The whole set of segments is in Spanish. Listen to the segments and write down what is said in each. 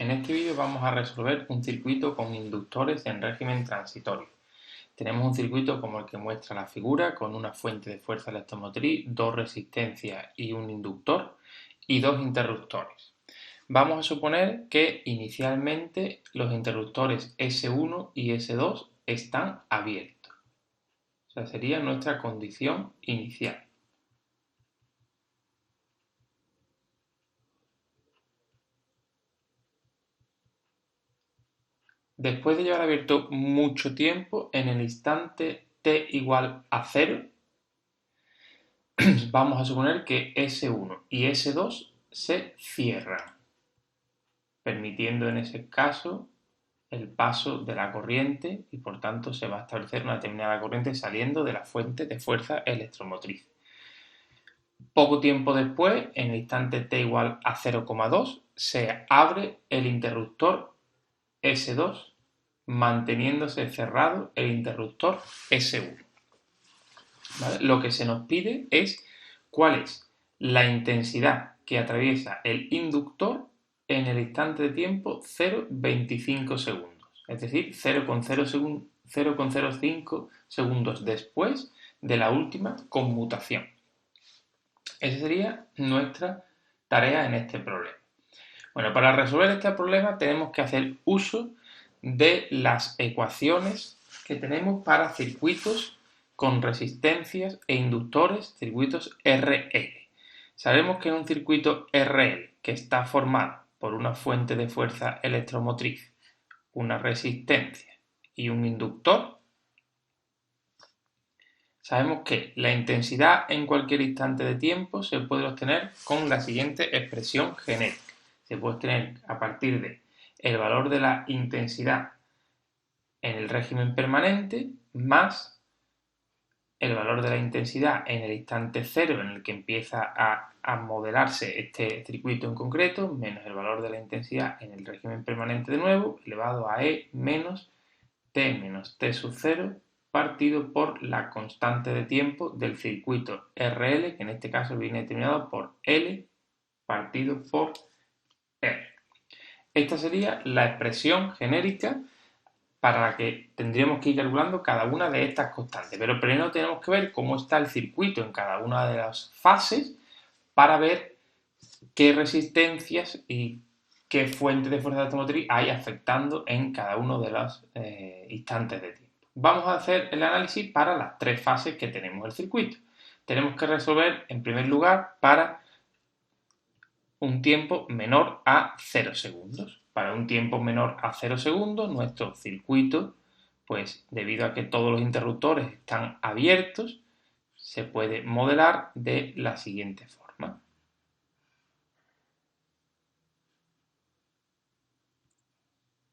En este vídeo vamos a resolver un circuito con inductores en régimen transitorio. Tenemos un circuito como el que muestra la figura, con una fuente de fuerza electromotriz, dos resistencias y un inductor y dos interruptores. Vamos a suponer que inicialmente los interruptores S1 y S2 están abiertos. O sea, sería nuestra condición inicial. Después de llevar abierto mucho tiempo, en el instante t igual a 0, vamos a suponer que S1 y S2 se cierran, permitiendo en ese caso el paso de la corriente y por tanto se va a establecer una determinada corriente saliendo de la fuente de fuerza electromotriz. Poco tiempo después, en el instante t igual a 0,2, se abre el interruptor S2, manteniéndose cerrado el interruptor S1. ¿Vale? Lo que se nos pide es cuál es la intensidad que atraviesa el inductor en el instante de tiempo 0,25 segundos, es decir, 0,05 segundos después de la última conmutación. Esa sería nuestra tarea en este problema. Bueno, para resolver este problema tenemos que hacer uso de las ecuaciones que tenemos para circuitos con resistencias e inductores, circuitos RL. Sabemos que en un circuito RL que está formado por una fuente de fuerza electromotriz, una resistencia y un inductor, sabemos que la intensidad en cualquier instante de tiempo se puede obtener con la siguiente expresión genérica. Se puede obtener a partir de el valor de la intensidad en el régimen permanente más el valor de la intensidad en el instante cero en el que empieza a modelarse este circuito en concreto, menos el valor de la intensidad en el régimen permanente de nuevo, elevado a E menos T sub 0 partido por la constante de tiempo del circuito RL, que en este caso viene determinado por L partido por R. Esta sería la expresión genérica para la que tendríamos que ir calculando cada una de estas constantes. Pero primero tenemos que ver cómo está el circuito en cada una de las fases para ver qué resistencias y qué fuente de fuerza electromotriz hay afectando en cada uno de los instantes de tiempo. Vamos a hacer el análisis para las tres fases que tenemos el circuito. Tenemos que resolver en primer lugar para un tiempo menor a 0 segundos. Para un tiempo menor a 0 segundos, nuestro circuito, pues debido a que todos los interruptores están abiertos, se puede modelar de la siguiente forma.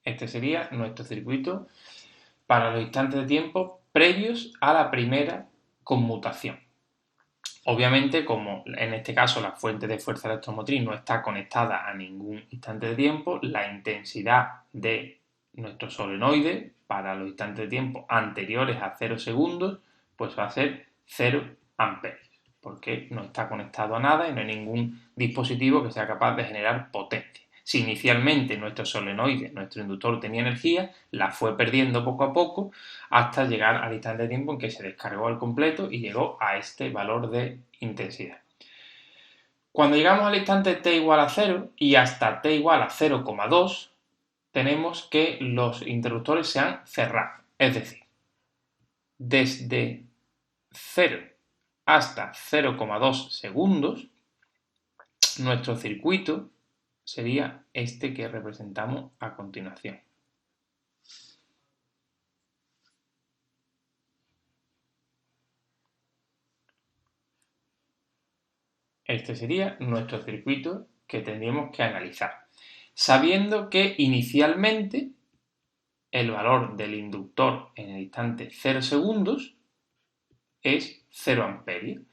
Este sería nuestro circuito para los instantes de tiempo previos a la primera conmutación. Obviamente, como en este caso la fuente de fuerza electromotriz no está conectada a ningún instante de tiempo, la intensidad de nuestro solenoide para los instantes de tiempo anteriores a 0 segundos, pues va a ser 0 amperios, porque no está conectado a nada y no hay ningún dispositivo que sea capaz de generar potencia. Si inicialmente nuestro solenoide, nuestro inductor tenía energía, la fue perdiendo poco a poco hasta llegar al instante de tiempo en que se descargó al completo y llegó a este valor de intensidad. Cuando llegamos al instante t igual a 0 y hasta t igual a 0,2, tenemos que los interruptores se han cerrado. Es decir, desde 0 hasta 0,2 segundos, nuestro circuito sería este que representamos a continuación. Este sería nuestro circuito que tendríamos que analizar, sabiendo que inicialmente el valor del inductor en el instante 0 segundos es 0 amperios.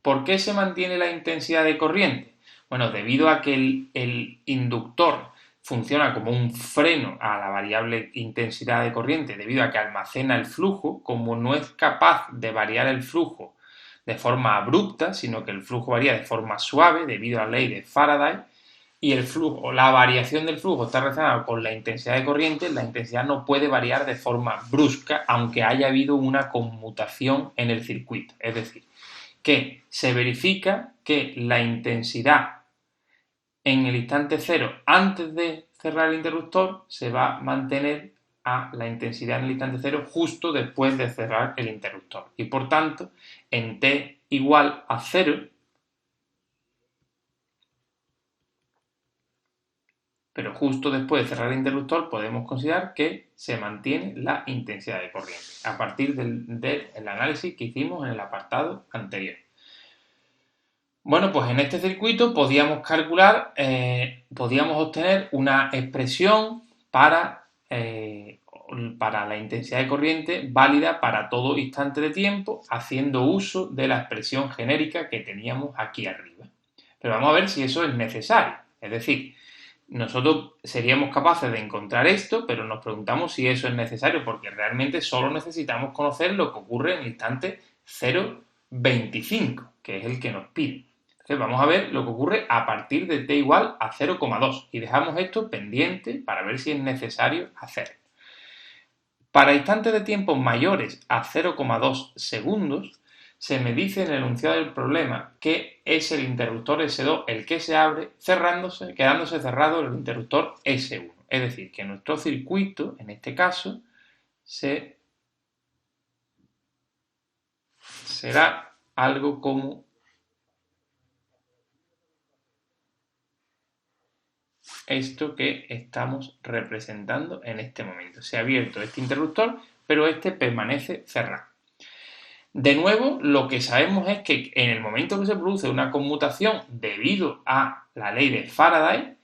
¿Por qué se mantiene la intensidad de corriente? Bueno, debido a que el inductor funciona como un freno a la variable intensidad de corriente, debido a que almacena el flujo, como no es capaz de variar el flujo de forma abrupta, sino que el flujo varía de forma suave debido a la ley de Faraday, y el flujo, la variación del flujo está relacionada con la intensidad de corriente, la intensidad no puede variar de forma brusca, aunque haya habido una conmutación en el circuito. Es decir, que se verifica que la intensidad en el instante cero antes de cerrar el interruptor se va a mantener a la intensidad en el instante cero justo después de cerrar el interruptor. Y por tanto, en t igual a 0, pero justo después de cerrar el interruptor podemos considerar que se mantiene la intensidad de corriente a partir del análisis que hicimos en el apartado anterior. Bueno, pues en este circuito podíamos calcular, podíamos obtener una expresión para la intensidad de corriente válida para todo instante de tiempo, haciendo uso de la expresión genérica que teníamos aquí arriba. Pero vamos a ver si eso es necesario. Es decir, nosotros seríamos capaces de encontrar esto, pero nos preguntamos si eso es necesario, porque realmente solo necesitamos conocer lo que ocurre en el instante 0,25, que es el que nos pide. Entonces vamos a ver lo que ocurre a partir de t igual a 0,2 y dejamos esto pendiente para ver si es necesario hacerlo. Para instantes de tiempo mayores a 0,2 segundos, se me dice en el enunciado del problema que es el interruptor S2 el que se abre, quedándose cerrado el interruptor S1. Es decir, que nuestro circuito, en este caso, será algo como esto que estamos representando en este momento. Se ha abierto este interruptor, pero este permanece cerrado. De nuevo, lo que sabemos es que en el momento que se produce una conmutación debido a la ley de Faraday,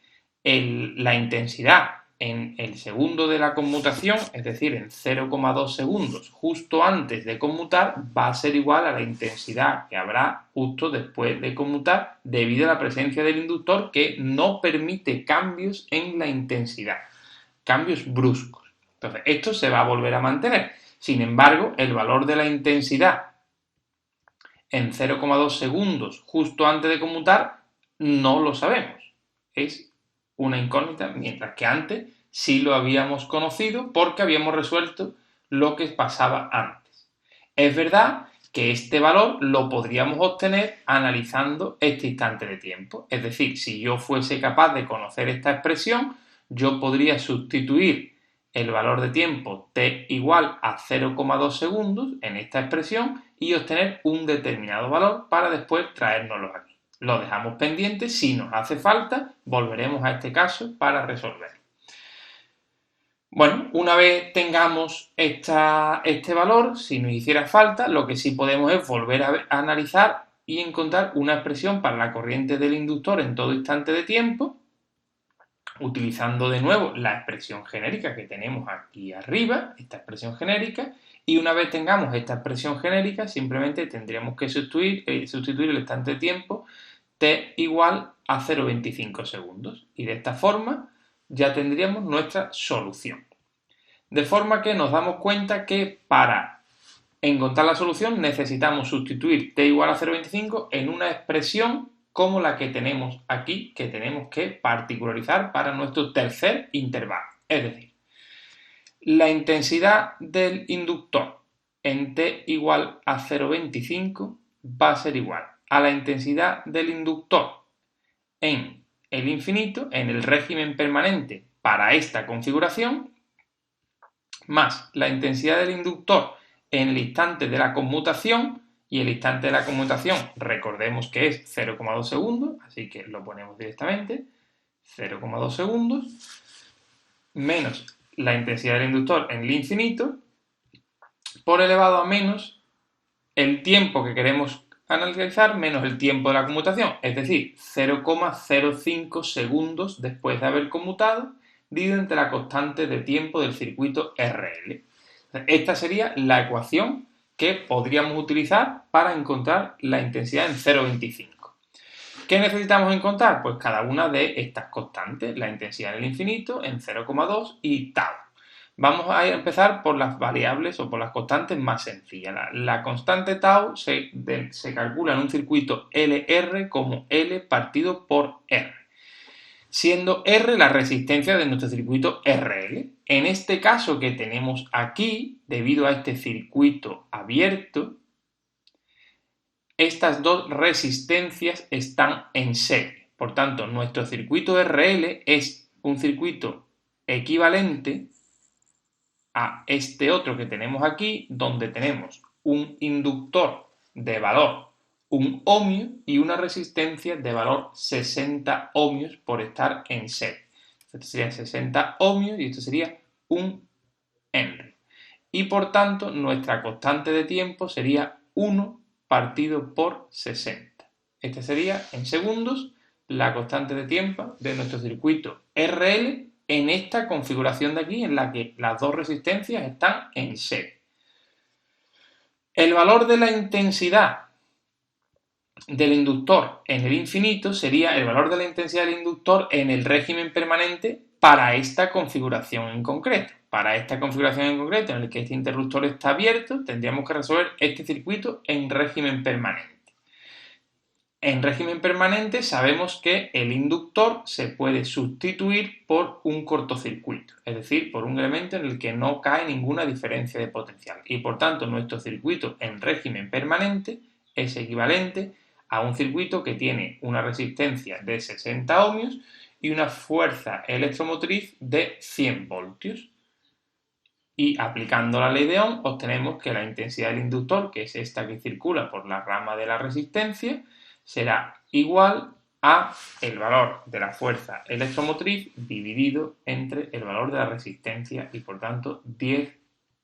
la intensidad en el segundo de la conmutación, es decir, en 0,2 segundos justo antes de conmutar, va a ser igual a la intensidad que habrá justo después de conmutar debido a la presencia del inductor que no permite cambios en la intensidad, cambios bruscos. Entonces, esto se va a volver a mantener. Sin embargo, el valor de la intensidad en 0,2 segundos justo antes de conmutar no lo sabemos. Es una incógnita, mientras que antes sí lo habíamos conocido porque habíamos resuelto lo que pasaba antes. Es verdad que este valor lo podríamos obtener analizando este instante de tiempo. Es decir, si yo fuese capaz de conocer esta expresión, yo podría sustituir el valor de tiempo t igual a 0,2 segundos en esta expresión y obtener un determinado valor para después traérnoslo aquí. Lo dejamos pendiente, si nos hace falta, volveremos a este caso para resolver. Bueno, una vez tengamos este valor, si nos hiciera falta, lo que sí podemos es volver a analizar y encontrar una expresión para la corriente del inductor en todo instante de tiempo, utilizando de nuevo la expresión genérica que tenemos aquí arriba, esta expresión genérica, y una vez tengamos esta expresión genérica, simplemente tendríamos que sustituir el instante de tiempo t igual a 0,25 segundos. Y de esta forma ya tendríamos nuestra solución. De forma que nos damos cuenta que para encontrar la solución necesitamos sustituir t igual a 0,25 en una expresión como la que tenemos aquí, que tenemos que particularizar para nuestro tercer intervalo. Es decir, la intensidad del inductor en t igual a 0,25 va a ser igual a la intensidad del inductor en el infinito, en el régimen permanente para esta configuración, más la intensidad del inductor en el instante de la conmutación, y el instante de la conmutación recordemos que es 0,2 segundos, así que lo ponemos directamente, 0,2 segundos, menos la intensidad del inductor en el infinito, por elevado a menos el tiempo que queremos analizar menos el tiempo de la conmutación, es decir, 0,05 segundos después de haber conmutado, dividido entre la constante de tiempo del circuito RL. Esta sería la ecuación que podríamos utilizar para encontrar la intensidad en 0,25. ¿Qué necesitamos encontrar? Pues cada una de estas constantes, la intensidad en el infinito, en 0,2 y tau. Vamos a empezar por las variables o por las constantes más sencillas. La constante tau se calcula en un circuito LR como L partido por R. siendo R la resistencia de nuestro circuito RL. En este caso que tenemos aquí, debido a este circuito abierto, estas dos resistencias están en serie. Por tanto, nuestro circuito RL es un circuito equivalente a este otro que tenemos aquí, donde tenemos un inductor de valor 1 ohmio y una resistencia de valor 60 ohmios por estar en serie. Esto sería 60 ohmios y esto sería 1 Henry. Y por tanto, nuestra constante de tiempo sería 1 partido por 60. Esta sería, en segundos, la constante de tiempo de nuestro circuito RL en esta configuración de aquí, en la que las dos resistencias están en serie. El valor de la intensidad del inductor en el infinito sería el valor de la intensidad del inductor en el régimen permanente para esta configuración en concreto. Para esta configuración en concreto, en el que este interruptor está abierto, tendríamos que resolver este circuito en régimen permanente. En régimen permanente sabemos que el inductor se puede sustituir por un cortocircuito, es decir, por un elemento en el que no cae ninguna diferencia de potencial. Y por tanto, nuestro circuito en régimen permanente es equivalente a un circuito que tiene una resistencia de 60 ohmios y una fuerza electromotriz de 100 voltios. Y aplicando la ley de Ohm obtenemos que la intensidad del inductor, que es esta que circula por la rama de la resistencia, será igual a el valor de la fuerza electromotriz dividido entre el valor de la resistencia y por tanto 10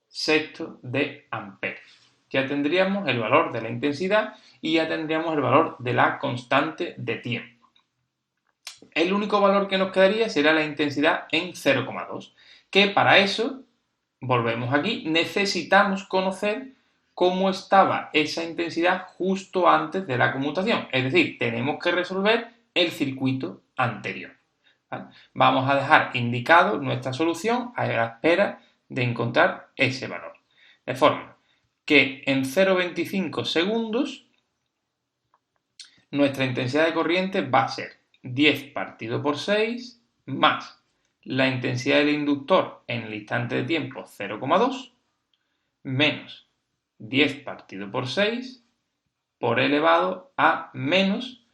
sextos de amperes. Ya tendríamos el valor de la intensidad y ya tendríamos el valor de la constante de tiempo. El único valor que nos quedaría será la intensidad en 0,2, que para eso, volvemos aquí, necesitamos conocer cómo estaba esa intensidad justo antes de la conmutación. Es decir, tenemos que resolver el circuito anterior. ¿Vale? Vamos a dejar indicado nuestra solución a la espera de encontrar ese valor. De forma que en 0,25 segundos nuestra intensidad de corriente va a ser 10 partido por 6 más la intensidad del inductor en el instante de tiempo 0,2 menos 10 partido por 6 por elevado a menos,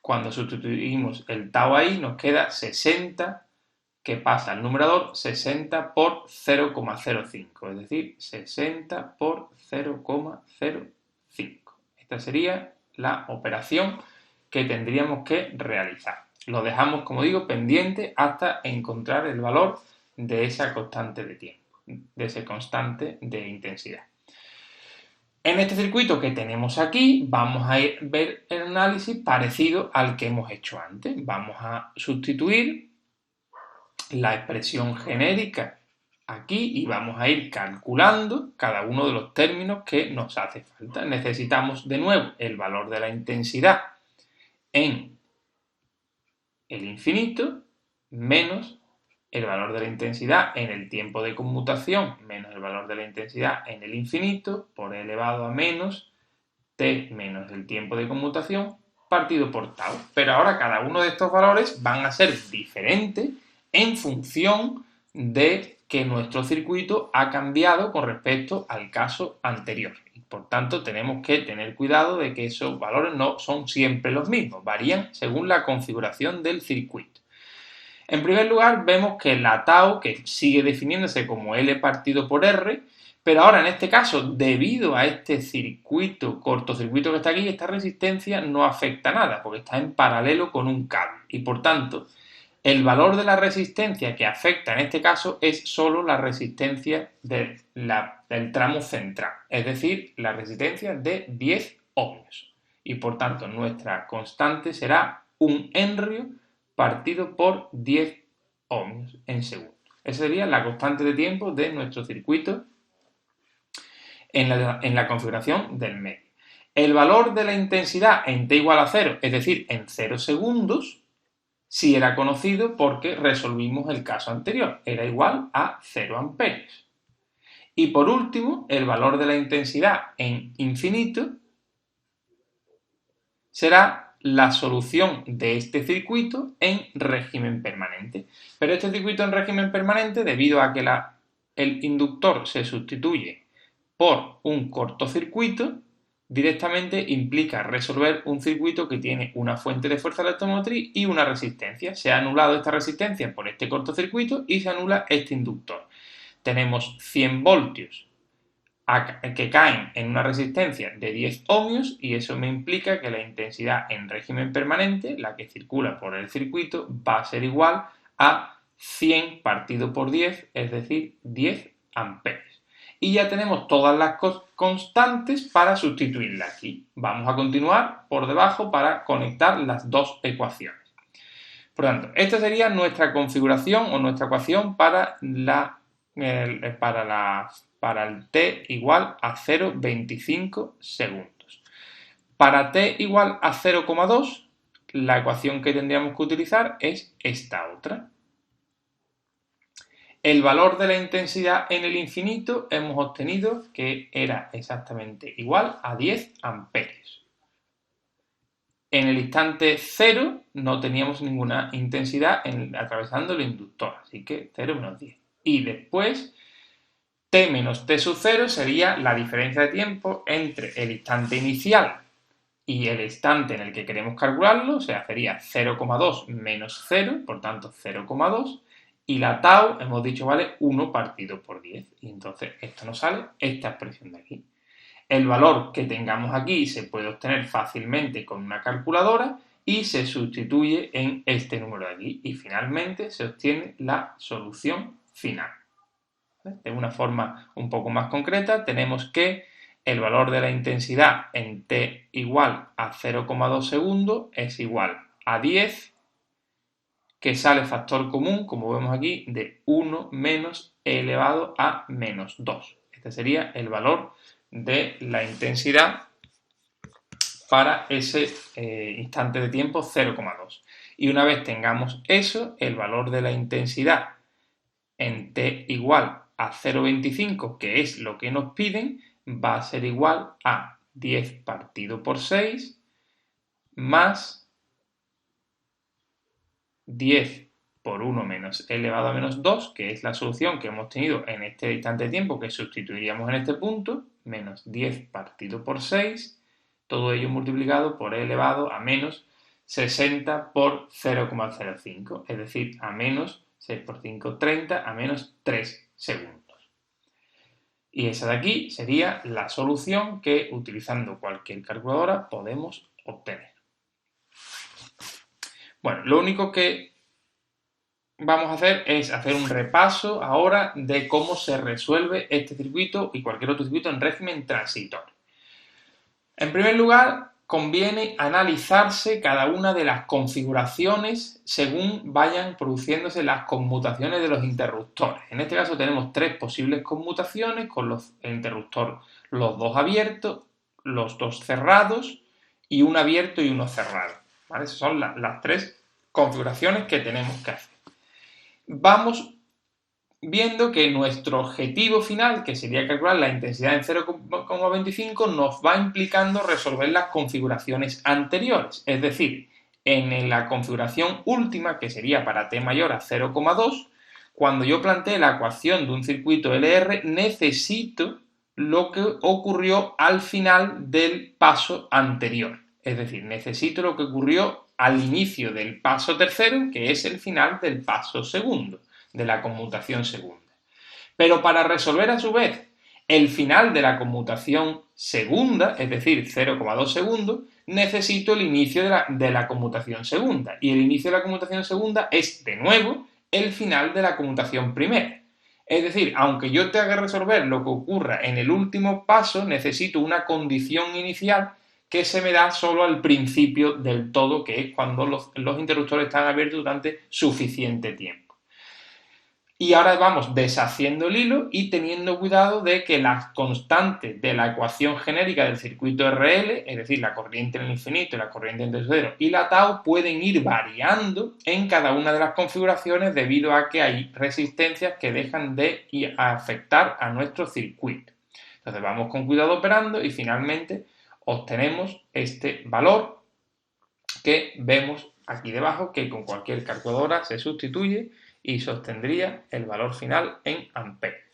cuando sustituimos el tau ahí nos queda 60, que pasa al numerador, 60 por 0,05, es decir, 60 por 0,05. Esta sería la operación que tendríamos que realizar. Lo dejamos, como digo, pendiente hasta encontrar el valor de esa constante de tiempo, de ese constante de intensidad. En este circuito que tenemos aquí vamos a ver el análisis parecido al que hemos hecho antes. Vamos a sustituir la expresión genérica aquí y vamos a ir calculando cada uno de los términos que nos hace falta. Necesitamos de nuevo el valor de la intensidad en el infinito menos el valor de la intensidad en el tiempo de conmutación menos el valor de la intensidad en el infinito por e elevado a menos t menos el tiempo de conmutación partido por tau. Pero ahora cada uno de estos valores van a ser diferentes en función de que nuestro circuito ha cambiado con respecto al caso anterior. Y por tanto, tenemos que tener cuidado de que esos valores no son siempre los mismos, varían según la configuración del circuito. En primer lugar, vemos que la tau, que sigue definiéndose como L partido por R, pero ahora en este caso, debido a este circuito, cortocircuito que está aquí, esta resistencia no afecta nada, porque está en paralelo con un cable. Y por tanto, el valor de la resistencia que afecta en este caso es solo la resistencia del tramo central, es decir, la resistencia de 10 ohmios. Y por tanto, nuestra constante será 1 Henry partido por 10 ohmios en segundo. Esa sería la constante de tiempo de nuestro circuito en la configuración del medio. El valor de la intensidad en t igual a 0, es decir, en 0 segundos, sí era conocido porque resolvimos el caso anterior. Era igual a 0 amperios. Y por último, el valor de la intensidad en infinito será la solución de este circuito en régimen permanente. Pero este circuito en régimen permanente, debido a que el inductor se sustituye por un cortocircuito, directamente implica resolver un circuito que tiene una fuente de fuerza electromotriz y una resistencia. Se ha anulado esta resistencia por este cortocircuito y se anula este inductor. Tenemos 100 voltios que caen en una resistencia de 10 ohmios y eso me implica que la intensidad en régimen permanente, la que circula por el circuito, va a ser igual a 100 partido por 10, es decir, 10 amperios. Y ya tenemos todas las constantes para sustituirla aquí. Vamos a continuar por debajo para conectar las dos ecuaciones. Por lo tanto, esta sería nuestra configuración o nuestra ecuación para el t igual a 0,25 segundos. Para t igual a 0,2, la ecuación que tendríamos que utilizar es esta otra. El valor de la intensidad en el infinito hemos obtenido que era exactamente igual a 10 amperios. En el instante 0 no teníamos ninguna intensidad atravesando el inductor, así que 0 menos 10. Y después, t menos t sub 0 sería la diferencia de tiempo entre el instante inicial y el instante en el que queremos calcularlo, o sea, sería 0,2 menos 0, por tanto 0,2. Y la tau, hemos dicho, vale 1 partido por 10. Y entonces esto nos sale esta expresión de aquí. El valor que tengamos aquí se puede obtener fácilmente con una calculadora y se sustituye en este número de aquí. Y finalmente se obtiene la solución final. De una forma un poco más concreta, tenemos que el valor de la intensidad en t igual a 0,2 segundos es igual a 10, que sale factor común, como vemos aquí, de 1 menos e elevado a menos 2. Este sería el valor de la intensidad para ese instante de tiempo 0,2. Y una vez tengamos eso, el valor de la intensidad en t igual a 0,25, que es lo que nos piden, va a ser igual a 10 partido por 6 más 10 por 1 menos elevado a menos 2, que es la solución que hemos tenido en este instante de tiempo que sustituiríamos en este punto, menos 10 partido por 6, todo ello multiplicado por e elevado a menos 60 por 0,05, es decir, a menos 6 por 5, 30, a menos 3 segundos. Y esa de aquí sería la solución que, utilizando cualquier calculadora, podemos obtener. Bueno, lo único que vamos a hacer es hacer un repaso ahora de cómo se resuelve este circuito y cualquier otro circuito en régimen transitorio. En primer lugar, conviene analizarse cada una de las configuraciones según vayan produciéndose las conmutaciones de los interruptores. En este caso tenemos 3 posibles conmutaciones con el interruptor, los 2 abiertos, los 2 cerrados y un abierto y uno cerrado. ¿Vale? Esas son las 3 configuraciones que tenemos que hacer. Vamos viendo que nuestro objetivo final, que sería calcular la intensidad en 0,25, nos va implicando resolver las configuraciones anteriores. Es decir, en la configuración última, que sería para t mayor a 0,2, cuando yo planteé la ecuación de un circuito LR, necesito lo que ocurrió al final del paso anterior. Es decir, necesito lo que ocurrió al inicio del paso tercero, que es el final del paso segundo, de la conmutación segunda. Pero para resolver a su vez el final de la conmutación segunda, es decir, 0,2 segundos, necesito el inicio de la conmutación segunda. Y el inicio de la conmutación segunda es, de nuevo, el final de la conmutación primera. Es decir, aunque yo tenga que resolver lo que ocurra en el último paso, necesito una condición inicial que se me da solo al principio del todo, que es cuando los interruptores están abiertos durante suficiente tiempo. Y ahora vamos deshaciendo el hilo y teniendo cuidado de que las constantes de la ecuación genérica del circuito RL, es decir, la corriente en el infinito y la corriente entre cero y la tau, pueden ir variando en cada una de las configuraciones debido a que hay resistencias que dejan de afectar a nuestro circuito. Entonces vamos con cuidado operando y finalmente obtenemos este valor que vemos aquí debajo que con cualquier calculadora se sustituye y se obtendría el valor final en amperes.